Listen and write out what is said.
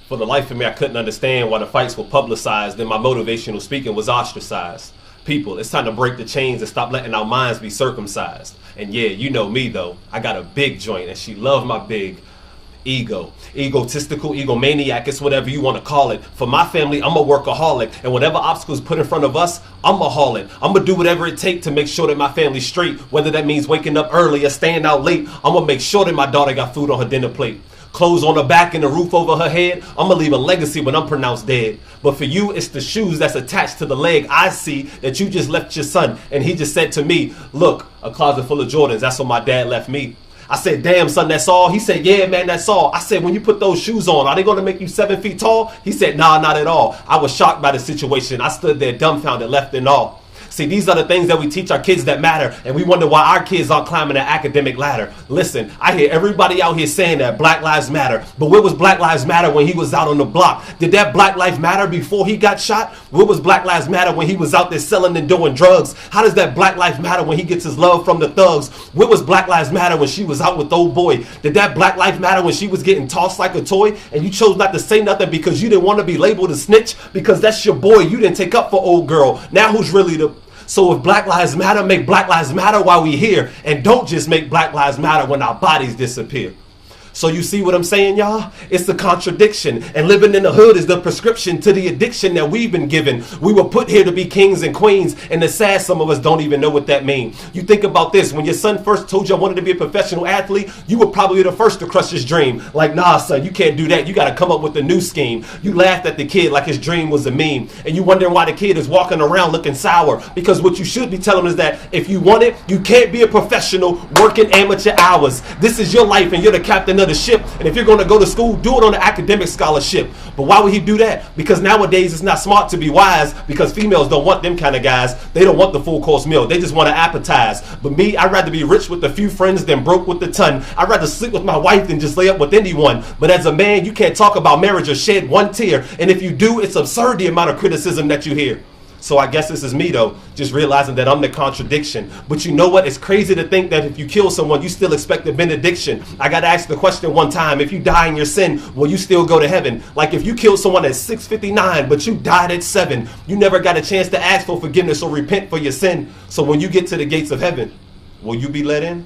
For the life of me, I couldn't understand why the fights were publicized and my motivational speaking was ostracized. People, it's time to break the chains and stop letting our minds be circumcised. And yeah, you know me though, I got a big joint and she loved my big ego. Egotistical, egomaniac, it's whatever you want to call it. For my family, I'm a workaholic, and whatever obstacles put in front of us, I'm a haul it. I'm gonna do whatever it takes to make sure that my family's straight, whether that means waking up early or staying out late. I'm gonna make sure that my daughter got food on her dinner plate, clothes on her back and a roof over her head. I'm gonna leave a legacy when I'm pronounced dead. But for you, it's the shoes that's attached to the leg I see that you just left your son, and he just said to me, look, a closet full of Jordans, that's what my dad left me. I said, damn, son, that's all? He said, yeah, man, that's all. I said, when you put those shoes on, are they going to make you 7 feet tall? He said, nah, not at all. I was shocked by the situation. I stood there dumbfounded, left in awe. See, these are the things that we teach our kids that matter, and we wonder why our kids aren't climbing the academic ladder. Listen, I hear everybody out here saying that Black Lives Matter, but where was Black Lives Matter when he was out on the block? Did that Black Lives Matter before he got shot? Where was Black Lives Matter when he was out there selling and doing drugs? How does that Black Lives Matter when he gets his love from the thugs? Where was Black Lives Matter when she was out with old boy? Did that Black Lives Matter when she was getting tossed like a toy and you chose not to say nothing because you didn't want to be labeled a snitch because that's your boy, you didn't take up for old girl? Now who's really the... So if Black Lives Matter, make Black Lives Matter while we here, and don't just make Black Lives Matter when our bodies disappear. So you see what I'm saying, y'all? It's the contradiction. And living in the hood is the prescription to the addiction that we've been given. We were put here to be kings and queens, and the sad some of us don't even know what that means. You think about this. When your son first told you I wanted to be a professional athlete, you were probably the first to crush his dream. Like, nah, son, you can't do that. You got to come up with a new scheme. You laughed at the kid like his dream was a meme. And you wondering why the kid is walking around looking sour. Because what you should be telling him is that if you want it, you can't be a professional working amateur hours. This is your life and you're the captain of the ship, and if you're going to go to school, do it on an academic scholarship. But why would he do that? Because nowadays it's not smart to be wise, because females don't want them kind of guys. They don't want the full course meal. They just want to appetize. But me, I'd rather be rich with a few friends than broke with a ton. I'd rather sleep with my wife than just lay up with anyone. But as a man, you can't talk about marriage or shed one tear. And if you do, it's absurd the amount of criticism that you hear. So I guess this is me though, just realizing that I'm the contradiction. But you know what? It's crazy to think that if you kill someone, you still expect a benediction. I got asked the question one time, if you die in your sin, will you still go to heaven? Like if you killed someone at 6:59, but you died at 7, you never got a chance to ask for forgiveness or repent for your sin. So when you get to the gates of heaven, will you be let in?